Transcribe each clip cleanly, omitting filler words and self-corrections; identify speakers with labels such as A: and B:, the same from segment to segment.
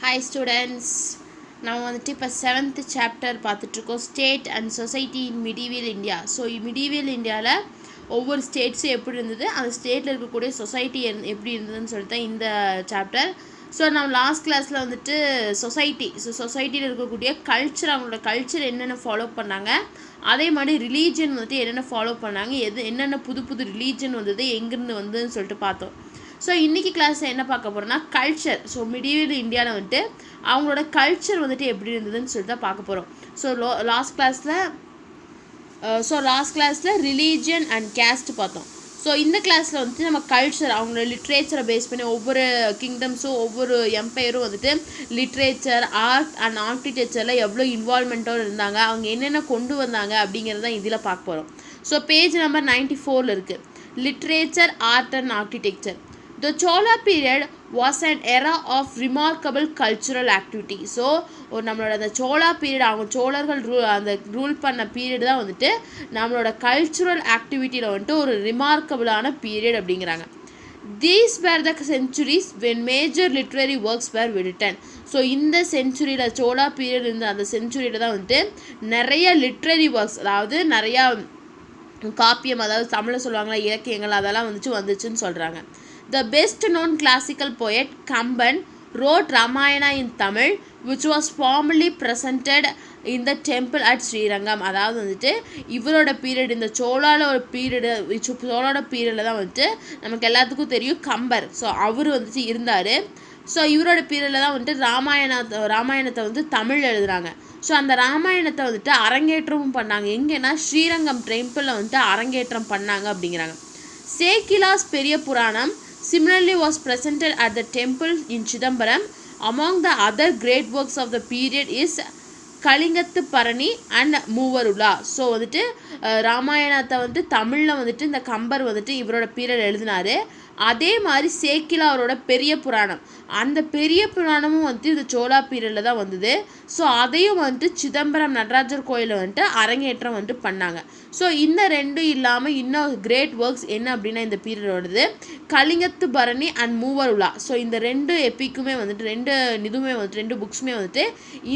A: Hi students, now வந்துட்டு இப்போ 7th chapter பார்த்துட்ருக்கோம் state and society in medieval India. So medieval இந்தியாவில் ஒவ்வொரு ஸ்டேட்ஸும் எப்படி இருந்தது, அந்த ஸ்டேட்டில் இருக்கக்கூடிய சொசைட்டி எப்படி இருந்ததுன்னு சொல்லிட்டு இந்த சாப்டர். ஸோ நம்ம லாஸ்ட் கிளாஸில் வந்துட்டு சொசைட்டியில் இருக்கக்கூடிய கல்ச்சர், அவங்களோட கல்ச்சர் என்னென்ன ஃபாலோ பண்ணாங்க, அதே மாதிரி ரிலீஜன் வந்துட்டு என்னென்ன ஃபாலோ பண்ணாங்க, என்னென்ன புது ரிலீஜன் வந்தது, எங்கேருந்து வந்ததுன்னு சொல்லிட்டு பார்த்தோம். ஸோ இன்றைக்கி கிளாஸில் என்ன பார்க்க போகிறோம்னா கல்ச்சர். ஸோ மிடிவியல் இந்தியாவில் வந்துட்டு அவங்களோட கல்ச்சர் வந்துட்டு எப்படி இருந்ததுன்னு சொல்லிட்டு தான் பார்க்க போகிறோம். ஸோ லாஸ்ட் கிளாஸில் ரிலீஜியன் அண்ட் கேஸ்ட் பார்த்தோம். ஸோ இந்த கிளாஸில் வந்துட்டு நம்ம கல்ச்சர், அவங்களோட லிட்ரேச்சரை பேஸ் பண்ணி ஒவ்வொரு கிங்டம்ஸும் ஒவ்வொரு எம்பையரும் வந்துட்டு லிட்ரேச்சர், ஆர்ட் அண்ட் ஆர்கிடெக்சரில் எவ்வளோ இன்வால்மெண்ட்டோடு இருந்தாங்க, அவங்க என்னென்ன கொண்டு வந்தாங்க அப்படிங்கிறதான் இதில் பார்க்க போகிறோம். ஸோ பேஜ் நம்பர் 94 இருக்குது. Literature, art and architecture. The Chola period was an era of remarkable cultural activity. So நம்மளோட அந்த சோழா பீரியட், அவங்க சோழர்கள் ரூல் பண்ண பீரியட் தான் வந்துட்டு நம்மளோட கல்ச்சுரல் ஆக்டிவிட்டியில் வந்துட்டு ஒரு ரிமார்க்கபிளான பீரியட் அப்படிங்கிறாங்க. These were the centuries when major literary works were written. So இந்த செஞ்சுரியில் சோழா பீரியட் இருந்த அந்த செஞ்சுரியில் தான் வந்துட்டு நிறைய லிட்ரரி ஒர்க்ஸ், அதாவது நிறையா காப்பியம், அதாவது தமிழில் சொல்லுவாங்களா இலக்கியங்கள், அதெல்லாம் வந்துச்சுன்னு சொல்கிறாங்க. The best known classical poet Kamban wrote Ramayana in Tamil, which was formally presented in the temple at Srirangam. அதாவது வந்துட்டு இவரோட பீரியட், இந்த சோழோட பீரியடில் தான் வந்துட்டு நமக்கு எல்லாத்துக்கும் தெரியும் கம்பர். ஸோ அவர் வந்துட்டு இருந்தார். ஸோ இவரோட பீரியடில் தான் வந்துட்டு ராமாயணத்தை வந்து தமிழ் எழுதுகிறாங்க. ஸோ அந்த ராமாயணத்தை வந்துட்டு அரங்கேற்றமும் பண்ணாங்க. எங்கன்னா ஸ்ரீரங்கம் டெம்பிளில் வந்துட்டு அரங்கேற்றம் பண்ணாங்க அப்படிங்கிறாங்க. சேக்கிலாஸ் பெரிய புராணம் similarly was presented at the temple in Chidambaram. Among the other great works of the period is கலிங்கத்து பரணி அண்ட் மூவருலா. ஸோ வந்துட்டு ராமாயணத்தை வந்துட்டு தமிழில் வந்துட்டு இந்த கம்பர் வந்துட்டு இவரோட பீரியட் எழுதினார். அதே மாதிரி சேக்கிலாரோட பெரிய புராணம், அந்த பெரிய புராணமும் வந்துட்டு இந்த சோழா பீரியடில் தான் வந்தது. ஸோ அதையும் வந்துட்டு சிதம்பரம் நடராஜர் கோயிலில் வந்துட்டு அரங்கேற்றம் வந்துட்டு பண்ணாங்க. ஸோ இந்த ரெண்டும் இல்லாமல் இன்னும் கிரேட் ஒர்க்ஸ் என்ன அப்படின்னா இந்த பீரியட் வருது கலிங்கத்து பரணி அண்ட் மூவருலா. ஸோ இந்த ரெண்டு எப்பிக்குமே வந்துட்டு ரெண்டு புக்ஸுமே வந்துட்டு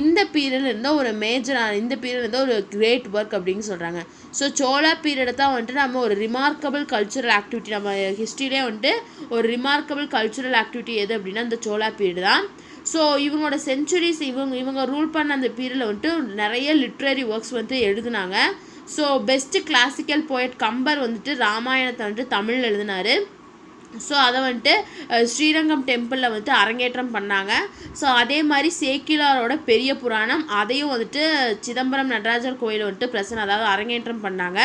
A: இந்த பீரியடில் இருந்தால் ஒரு மேஜரான, இந்த பீரியட் இருந்தால் ஒரு கிரேட் ஒர்க் அப்படின்னு சொல்கிறாங்க. ஸோ சோழா பீரியடை தான் வந்துட்டு நம்ம ஒரு ரிமார்க்கபிள் கல்ச்சுரல் ஆக்டிவிட்டி, நம்ம ஹிஸ்ட்ரியிலே வந்துட்டு ஒரு ரிமார்க்கபிள் கல்ச்சுரல் ஆக்டிவிட்டி எது அப்படின்னா இந்த சோழா பீரியட் தான். ஸோ இவங்களோட செஞ்சுரிஸ், இவங்க ரூல் பண்ண அந்த பீரியடில் வந்துட்டு நிறைய லிட்ரரி ஒர்க்ஸ் வந்துட்டு எழுதுனாங்க. So best classical poet Kambar வந்துட்டு ராமாயணத்தை வந்துட்டு தமிழில் எழுதினார். ஸோ அதை வந்துட்டு ஸ்ரீரங்கம் டெம்பிளில் வந்துட்டு அரங்கேற்றம் பண்ணாங்க. ஸோ அதே மாதிரி சேக்கிலாரோட பெரிய புராணம், அதையும் வந்துட்டு சிதம்பரம் நடராஜர் கோயில் வந்துட்டு அதாவது அரங்கேற்றம் பண்ணாங்க.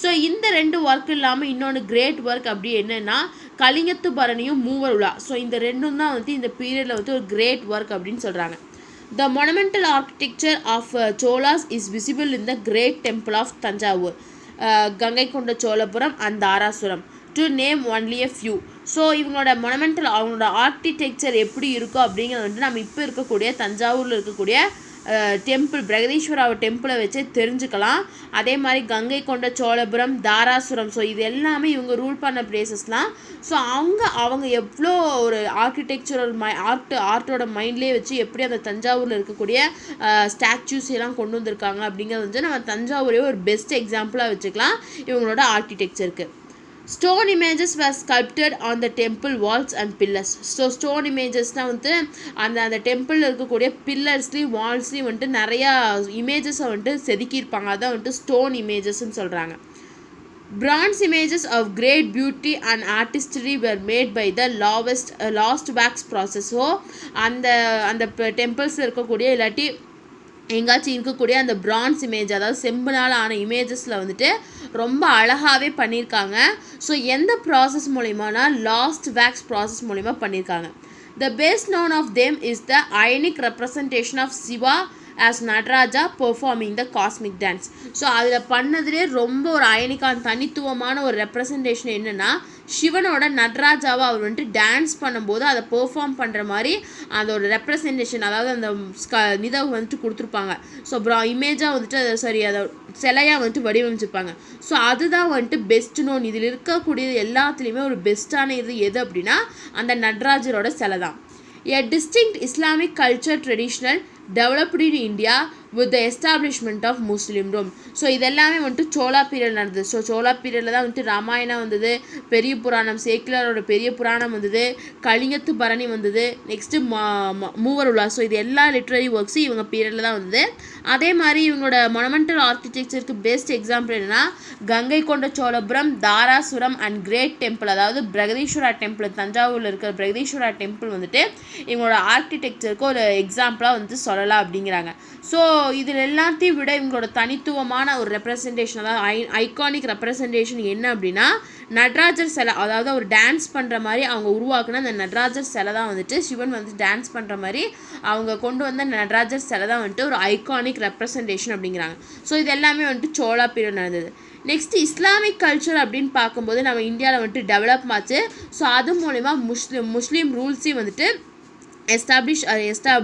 A: ஸோ இந்த ரெண்டு ஒர்க் இல்லாமல் இன்னொன்று கிரேட் ஒர்க் அப்படி என்னென்னா கலிங்கத்து பரணியும் மூவருலா. ஸோ இந்த ரெண்டும் தான் வந்துட்டு இந்த பீரியடில் வந்துட்டு ஒரு கிரேட் ஒர்க் அப்படின்னு சொல்கிறாங்க. The monumental architecture of Cholas is visible in the great temple of Tanjavur, Ganga கொண்ட Cholapuram and Darasuram, to name only a few. So இவங்களோட மொனமெண்டல், அவங்களோட ஆர்கிடெக்சர் எப்படி இருக்கும் அப்படிங்கிறது வந்துட்டு நம்ம இப்போ இருக்கக்கூடிய தஞ்சாவூரில் இருக்கக்கூடிய டெம்பிள் பிரகதீஸ்வரர் டெம்பிளை வச்சு தெரிஞ்சுக்கலாம். அதே மாதிரி கங்கை கொண்ட சோழபுரம், தாராசுரம், ஸோ இது எல்லாமே இவங்க ரூல் பண்ண பிளேசஸ்லாம். ஸோ அவங்க எவ்வளோ ஒரு ஆர்கிடெக்சரல் ஆர்ட்டோட மைண்ட்லேயே வச்சு எப்படி அந்த தஞ்சாவூரில் இருக்கக்கூடிய ஸ்டாச்சூஸ் எல்லாம் கொண்டு வந்திருக்காங்க அப்படிங்கிறது வந்து நம்ம தஞ்சாவூரே ஒரு பெஸ்ட் எக்ஸாம்பிளாக வச்சுக்கலாம் இவங்களோட ஆர்கிடெக்சருக்கு. Stone images were sculpted on the temple walls and pillars. So stone இமேஜஸ்னால் வந்து அந்த டெம்பிளில் இருக்கக்கூடிய பில்லர்ஸ்லேயும் வால்ஸ்லேயும் வந்துட்டு நிறையா இமேஜஸை வந்துட்டு செதுக்கியிருப்பாங்க. அதான் வந்துட்டு ஸ்டோன் இமேஜஸ்ன்னு சொல்கிறாங்க. Bronze images of great beauty and artistry were made by the lost wax process. So அந்த டெம்பிள்ஸில் இருக்கக்கூடிய இல்லாட்டி எங்காச்சும் இருக்கக்கூடிய அந்த பிரான்ஸ் இமேஜ், அதாவது செம்புனால் ஆன இமேஜஸில் வந்துட்டு ரொம்ப அழகாகவே பண்ணியிருக்காங்க. ஸோ எந்த ப்ராசஸ் மூலிமானா லாஸ்ட் வேக்ஸ் ப்ராசஸ் மூலிமா பண்ணியிருக்காங்க. The best known of them is the ionic representation of Shiva as Nataraja performing the cosmic dance. So அதில் பண்ணதுலேயே ரொம்ப ஒரு அயனிக்கான தனித்துவமான ஒரு ரெப்ரசன்டேஷன் என்னென்னா சிவனோட நடராஜாவை அவர் வந்துட்டு டான்ஸ் பண்ணும்போது அதை பெர்ஃபார்ம் பண்ணுற மாதிரி அதோட ரெப்ரசன்டேஷன், அதாவது அந்த இதை வந்துட்டு கொடுத்துருப்பாங்க. ஸோ இமேஜாக வந்துட்டு அதை சிலையாக வந்துட்டு வடிவமைச்சிருப்பாங்க. ஸோ அதுதான் வந்துட்டு பெஸ்ட் நோன். இதில் இருக்கக்கூடிய எல்லாத்துலேயுமே ஒரு பெஸ்ட்டான இது எது அப்படின்னா அந்த நடராஜரோட சிலை தான். A distinct Islamic culture traditional developed in India with the establishment of Muslim Rome. So இதெல்லாமே வந்துட்டு சோழா பீரியட் நடந்தது. ஸோ சோழா பீரியடில் தான் வந்துட்டு ராமாயணம் வந்தது, பெரிய புராணம் சேக்கிலாரோட பெரிய புராணம் வந்தது, கலிங்கத்து பரணி வந்தது, நெக்ஸ்ட்டு மூவர் உலா. ஸோ இது எல்லா லிட்ரரி ஒர்க்ஸும் இவங்க பீரியடில் தான் வந்தது. அதே மாதிரி இவங்களோட மொனமெண்டல் ஆர்கிடெக்சருக்கு பெஸ்ட் எக்ஸாம்பிள் என்னன்னா Gangaikonda Cholapuram, Darasuram and great temple, அதாவது பிரகதீஸ்வரா டெம்பிள், தஞ்சாவூரில் இருக்கிற பிரகதீஸ்வரா டெம்பிள் வந்துட்டு இவங்களோட ஆர்கிடெக்சருக்கு ஒரு எக்ஸாம்பிளாக வந்துட்டு சொல்லலாம் அப்படிங்கிறாங்க. ஸோ இதில் எல்லாத்தையும் விட இவங்களோட தனித்துவமான ஒரு ரெப்ரசன்டேஷன், அதாவது ஐகானிக் ரெப்ரசன்டேஷன் என்ன அப்படின்னா நடராஜர் சிலை, அதாவது ஒரு டான்ஸ் பண்ணுற மாதிரி அவங்க உருவாக்குன அந்த நடராஜர் சிலை தான் வந்துட்டு சிவன் வந்து டான்ஸ் பண்ணுற மாதிரி அவங்க கொண்டு வந்த நடராஜர் சிலை தான் வந்துட்டு ஒரு ஐகானிக் ரெப்ரசன்டேஷன் அப்படிங்கிறாங்க. ஸோ இது எல்லாமே வந்துட்டு சோழா பீரியட் நடந்தது. நெக்ஸ்ட் இஸ்லாமிக் கல்ச்சர் அப்படின்னு பார்க்கும்போது நம்ம இந்தியாவில் வந்துட்டு டெவலப் ஆச்சு. ஸோ அது மூலிமா முஸ்லீம் ரூல்ஸையும் வந்துட்டு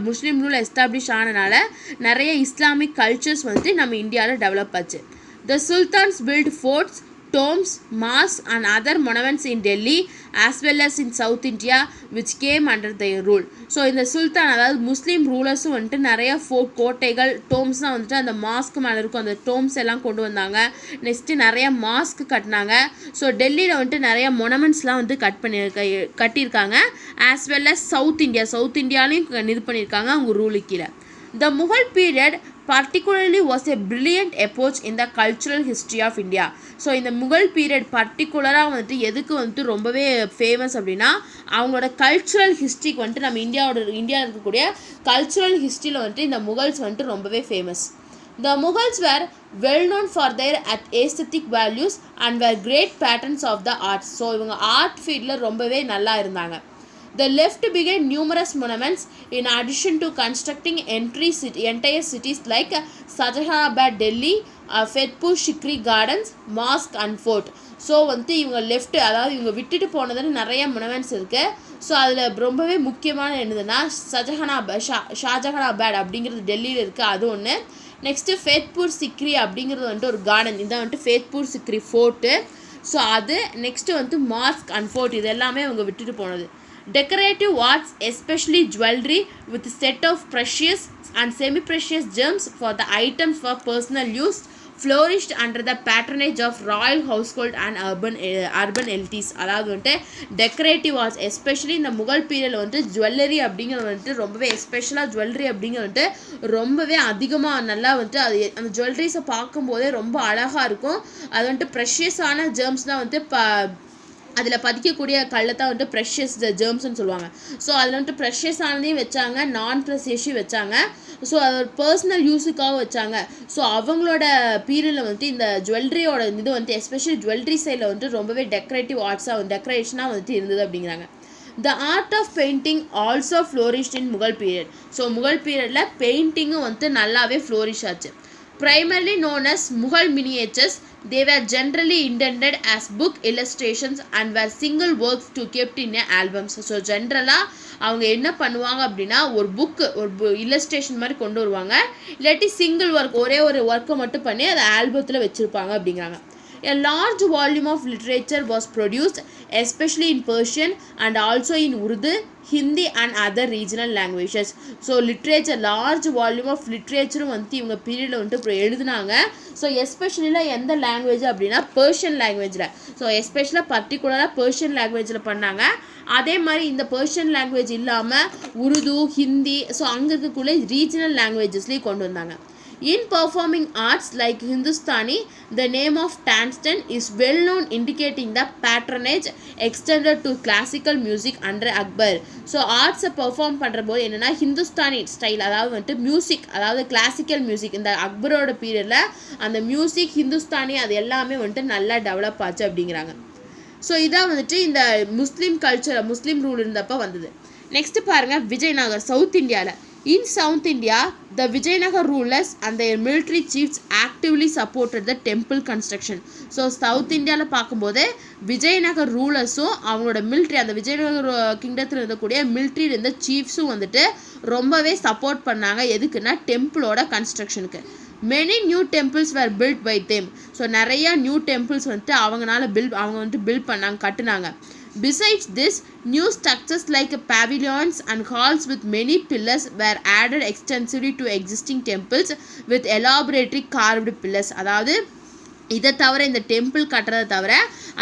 A: முஸ்லீம் ரூல் எஸ்டாப்ளிஷ் ஆனனால நிறைய இஸ்லாமிக் கல்ச்சர்ஸ் வந்துட்டு நம்ம இந்தியாவில் டெவலப் ஆச்சு. The sultans built forts, tombs, mosques and other monuments in Delhi as well as in South India which came under their rule. So இந்த சுல்தான் அதாவது முஸ்லீம் ரூலர்ஸும் வந்துட்டு நிறைய ஃபோர்ட், கோட்டைகள், டோம்ஸ்லாம் வந்துட்டு அந்த மாஸ்க் மேலே இருக்கும், அந்த டோம்ஸ் எல்லாம் கொண்டு வந்தாங்க. நெக்ஸ்ட்டு நிறைய மாஸ்க் கட்டினாங்க. ஸோ டெல்லியில் வந்துட்டு நிறைய மொனமெண்ட்ஸ்லாம் வந்து கட்டியிருக்காங்க. ஆஸ் வெல் அஸ் சவுத் இந்தியாலையும் இது பண்ணியிருக்காங்க அவங்க ரூலுக்கு கீழே. The Mughal period particularly was a brilliant epoch in the cultural history of India. So இந்த முகல் பீரியட் பர்டிகுலராக வந்துட்டு எதுக்கு வந்துட்டு ரொம்பவே ஃபேமஸ் அப்படின்னா அவங்களோட கல்ச்சுரல் ஹிஸ்ட்ரிக்கு வந்துட்டு நம்ம இந்தியாவில் இருக்கக்கூடிய கல்ச்சுரல் ஹிஸ்ட்ரியில் வந்துட்டு இந்த முகல்ஸ் வந்துட்டு ரொம்பவே famous. The Mughals were well known for their aesthetic values and were great patrons of the arts. So இவங்க ஆர்ட் ஃபீல்டில் ரொம்பவே நல்லா இருந்தாங்க. The left began numerous monuments in addition to constructing entire cities like Shahjahanabad, Delhi, Fatehpur Sikri Gardens, Mosque and Fort. So வந்துட்டு இவங்க left, அதாவது இவங்க விட்டுட்டு போனதுன்னு நிறைய மொனமெண்ட்ஸ் இருக்குது. ஸோ அதில் ரொம்பவே முக்கியமான என்னதுன்னா ஷாஜஹானாபாத் அப்படிங்கிறது டெல்லியில் இருக்குது, அது ஒன்று. நெக்ஸ்ட்டு ஃபேத்பூர் சிக்ரி அப்படிங்கிறது வந்துட்டு ஒரு கார்டன், இதான் வந்துட்டு ஃபேத்பூர் சிக்ரி ஃபோர்ட்டு. ஸோ அது நெக்ஸ்ட்டு வந்துட்டு மாஸ்க் அண்ட் ஃபோர்ட், இது எல்லாமே இவங்க விட்டுட்டு போனது. Decorative arts, especially jewelry with a set of precious and semi-precious gems for the items for personal use, flourished under the patronage of royal household and urban elites. அதாவது வந்துட்டு decorative arts especially இந்த முகல் பீரியடில் வந்துட்டு jewellery அப்படிங்கிறது வந்துட்டு ரொம்பவே எஸ்பெஷலாக jewellery அப்படிங்கிறது வந்துட்டு ரொம்பவே அதிகமாக நல்லா வந்துட்டு அது அந்த ஜுவல்லரிஸை பார்க்கும்போதே ரொம்ப அழகாக இருக்கும். அது வந்துட்டு ப்ரெஷியஸான ஜெர்ம்ஸ் தான் வந்துட்டு அதில் பதிக்கக்கூடிய கல்லை தான் வந்துட்டு ப்ரெஷியஸ் ஜெர்ம்ஸ்னு சொல்லுவாங்க. ஸோ அதில் வந்துட்டு ப்ரெஷியஸ் ஆனதையும் வச்சாங்க, நான் ப்ரெஷியஸையும் வச்சாங்க. ஸோ அது ஒரு பர்சனல் யூஸுக்காக வச்சாங்க. ஸோ அவங்களோட பீரியடில் வந்துட்டு இந்த ஜுவல்லரியோட இது வந்துட்டு எஸ்பெஷலி ஜுவல்லரி சைடில் வந்துட்டு ரொம்பவே டெக்கரேஷனாக வந்துட்டு இருந்தது அப்படிங்கிறாங்க. The art of painting also flourished in Mughal period. So Mughal பீரியடில் பெயிண்டிங்கும் வந்துட்டு நல்லாவே ஃப்ளோரிஷ் ஆச்சு. Primarily known as Mughal miniatures, they were generally intended as book illustrations and were single works to kept in albums. So ஜென்ரலாக அவங்க என்ன பண்ணுவாங்க அப்படின்னா ஒரு இல்லஸ்ட்ரேஷன் மாதிரி கொண்டு வருவாங்க, இல்லாட்டி சிங்கிள் ஒர்க் ஒரே ஒரு ஒர்க்கை மட்டும் பண்ணி அதை ஆல்பத்தில் வச்சுருப்பாங்க அப்படிங்கிறாங்க. A large volume of literature was produced, especially in Persian and also in Urdu, Hindi and other regional languages. So large volume of லிட்ரேச்சரும் வந்துட்டு இவங்க பீரியடில் வந்துட்டு எழுதுனாங்க. ஸோ எஸ்பெஷலியில் எந்த லாங்குவேஜ் அப்படின்னா பெர்ஷியன் லாங்குவேஜில், ஸோ எஸ்பெஷலாக பர்டிகுலராக பெர்ஷியன் லாங்குவேஜில் பண்ணாங்க. அதே மாதிரி இந்த பெர்ஷியன் லாங்குவேஜ் இல்லாமல் உருது, ஹிந்தி, ஸோ அங்கே இருக்கக்குள்ளே ரீஜனல் லாங்குவேஜஸ்லேயும் கொண்டு வந்தாங்க. In performing arts like Hindustani, the name of Tanstan is well known, indicating the patronage extended to classical music under Akbar. So ஆர்ட்ஸை பெர்ஃபார்ம் பண்ணுற போது என்னென்னா ஹிந்துஸ்தானி ஸ்டைல், அதாவது வந்துட்டு மியூசிக், அதாவது கிளாசிக்கல் மியூசிக், இந்த அக்பரோட பீரியடில் அந்த மியூசிக் ஹிந்துஸ்தானி அது எல்லாமே வந்துட்டு நல்லா டெவலப் ஆச்சு அப்படிங்கிறாங்க. ஸோ இதான் வந்துட்டு இந்த முஸ்லீம் ரூல் இருந்தப்போ வந்தது. நெக்ஸ்ட் பாருங்கள் விஜயநகர், சவுத் இந்தியாவில். In South India, the Vijayanagar rulers and their military chiefs actively supported the temple construction. So south இந்தியாவில் பார்க்கும்போது விஜயநகர் ரூலர்ஸும் அவங்களோட மிலிட்ரி, அந்த விஜயநகர் கிங்டத்தில் இருக்கக்கூடிய மிலிட்ரியில் இருந்த சீஃப்ஸும் வந்துட்டு ரொம்பவே சப்போர்ட் பண்ணாங்க. எதுக்குன்னா டெம்பிளோட கன்ஸ்ட்ரக்ஷனுக்கு. Many new temples were built by them. So நிறையா நியூ டெம்பிள்ஸ் வந்துட்டு அவங்க வந்துட்டு பில்ட் பண்ணாங்க, கட்டுனாங்க. Besides this, new structures like pavilions and halls with many pillars were added extensively to existing temples with elaborately carved pillars. அதாவது இதை தவிர இந்த டெம்பிள் கட்டுறதை தவிர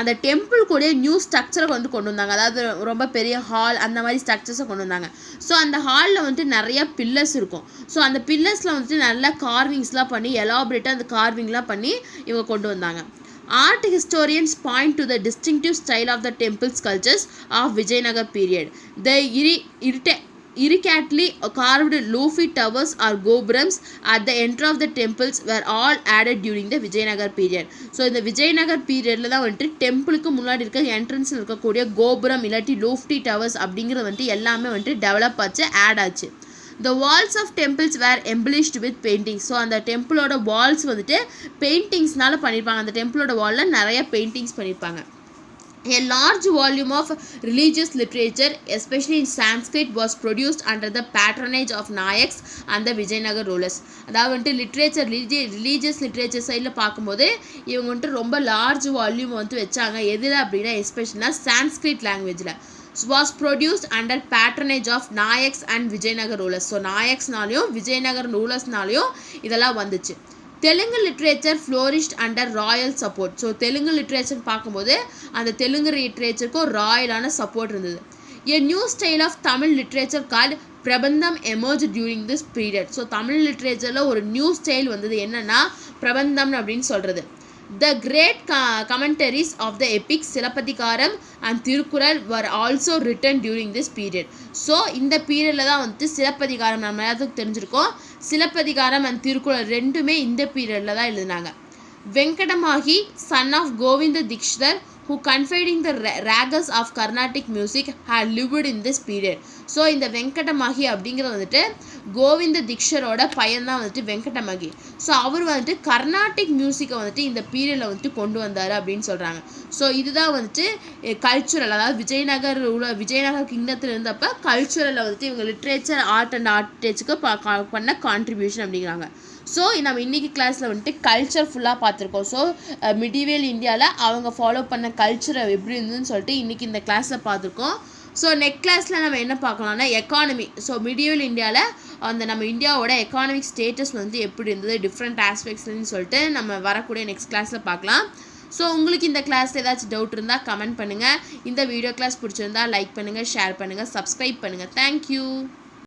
A: அந்த டெம்பிள் கூட நியூ ஸ்ட்ரக்சரை கொண்டு வந்தாங்க. அதாவது ரொம்ப பெரிய ஹால் அந்த மாதிரி ஸ்ட்ரக்சர்ஸை கொண்டு வந்தாங்க. ஸோ அந்த ஹாலில் வந்துட்டு நிறைய பில்லர்ஸ் இருக்கும். ஸோ அந்த பில்லர்ஸில் வந்துட்டு நல்லா கார்விங்ஸ்லாம் பண்ணி எலாபரேட்டாக அந்த கார்விங்லாம் பண்ணி இவங்க கொண்டு வந்தாங்க. Art historians point to the distinctive style of the temple sculptures of Vijayanagar period. The intricately carved lofty towers or gopurams at the entry of the temples were all added during the Vijayanagar period. So in the Vijayanagar period la தான் வந்துட்டு டெம்பிளுக்கு முன்னாடி இருக்க என்ட்ரன்ஸில் இருக்கக்கூடிய கோபுரம் இல்லாட்டி லோஃப்டி towers அப்படிங்கிறது வந்துட்டு எல்லாமே வந்துட்டு டெவலப் ஆச்சு, ஆட் ஆச்சு. The walls of temples were embellished with paintings. So அந்த டெம்பிளோட வால்ஸ் வந்துட்டு பெயிண்டிங்ஸ்னால பண்ணியிருப்பாங்க. அந்த டெம்பிளோட வாலில் நிறைய பெயிண்டிங்ஸ் பண்ணியிருப்பாங்க. A large volume of religious literature, especially in Sanskrit, was produced under the patronage of Nayaks and the Vijayanagar rulers. அதாவது வந்துட்டு literature religious literature சைடில் பார்க்கும்போது இவங்க வந்துட்டு ரொம்ப லார்ஜ் வால்யூம் வந்து வச்சாங்க. எதில் அப்படின்னா எஸ்பெஷலாக சான்ஸ்கிரிட் லாங்குவேஜில் was produced under patronage of Nayaks and Vijayanagar rulers. So நாயக்ஸ்னாலையும் விஜயநகர் ரூலர்ஸ்னாலையும் இதெல்லாம் வந்துச்சு. Telugu literature flourished under royal support. So Telugu literature பார்க்கும்போது அந்த தெலுங்கு லிட்ரேச்சருக்கும் ராயலான சப்போர்ட் இருந்தது. A new style of Tamil literature called Prabandham emerged during this period. So Tamil லிட்ரேச்சரில் ஒரு நியூ ஸ்டைல் வந்தது, என்னன்னா பிரபந்தம் அப்படின்னு சொல்கிறது. The great commentaries of the epics Silappatikaram and Thirukkural were also written during this period. So இந்த பீரியடில் தான் வந்துட்டு சிலப்பதிகாரம் நம்ம எல்லாத்துக்கும் தெரிஞ்சிருக்கோம். சிலப்பதிகாரம் அண்ட் திருக்குறள் ரெண்டுமே இந்த பீரியடில் தான் எழுதினாங்க. Venkatamakhi son of Govinda Dikshitar who confiding the ragas of Carnatic music had lived in this period. So இந்த வெங்கடமாகி அப்படிங்கிறது வந்துட்டு கோவிந்த தீக்ஷரோட பையன் தான் வந்துட்டு வெங்கடமாகி. ஸோ அவர் வந்துட்டு கர்நாடிக் மியூசிக்கை வந்துட்டு இந்த பீரியடில் வந்துட்டு கொண்டு வந்தார் அப்படின்னு சொல்கிறாங்க. ஸோ இதுதான் வந்துட்டு கல்ச்சுரல், அதாவது விஜயநகர் கிங்டத்தில் இருந்தப்போ கல்ச்சுரலில் வந்துட்டு இவங்க லிட்ரேச்சர் ஆர்ட் அண்ட் ஆர்டிஸ்டுக்கு பண்ண கான்ட்ரிபியூஷன் அப்படிங்கிறாங்க. ஸோ நம்ம இன்றைக்கி கிளாஸில் வந்துட்டு கல்ச்சர் ஃபுல்லாக பார்த்துருக்கோம். ஸோ மிடிவியல் இந்தியாவில் அவங்க ஃபாலோ பண்ண கல்ச்சரை எப்படி இருந்ததுன்னு சொல்லிட்டு இன்றைக்கி இந்த கிளாஸில் பார்த்துருக்கோம். ஸோ நெக்ஸ்ட் கிளாஸில் நம்ம என்ன பார்க்கலாம்னா எக்கானமி. ஸோ மிடிவியல் இந்தியாவில் அந்த நம்ம இந்தியாவோட எக்கானமிக் ஸ்டேட்டஸ் வந்து எப்படி இருந்தது டிஃப்ரெண்ட் ஆஸ்பெக்ட்ஸ்ன்னு சொல்லிட்டு நம்ம வரக்கூடிய நெக்ஸ்ட் கிளாஸில் பார்க்கலாம். ஸோ உங்களுக்கு இந்த கிளாஸில் ஏதாச்சும் டவுட் இருந்தால் கமெண்ட் பண்ணுங்கள். இந்த வீடியோ கிளாஸ் பிடிச்சிருந்தா லைக் பண்ணுங்கள், ஷேர் பண்ணுங்கள், சப்ஸ்கிரைப் பண்ணுங்கள். தேங்க்யூ.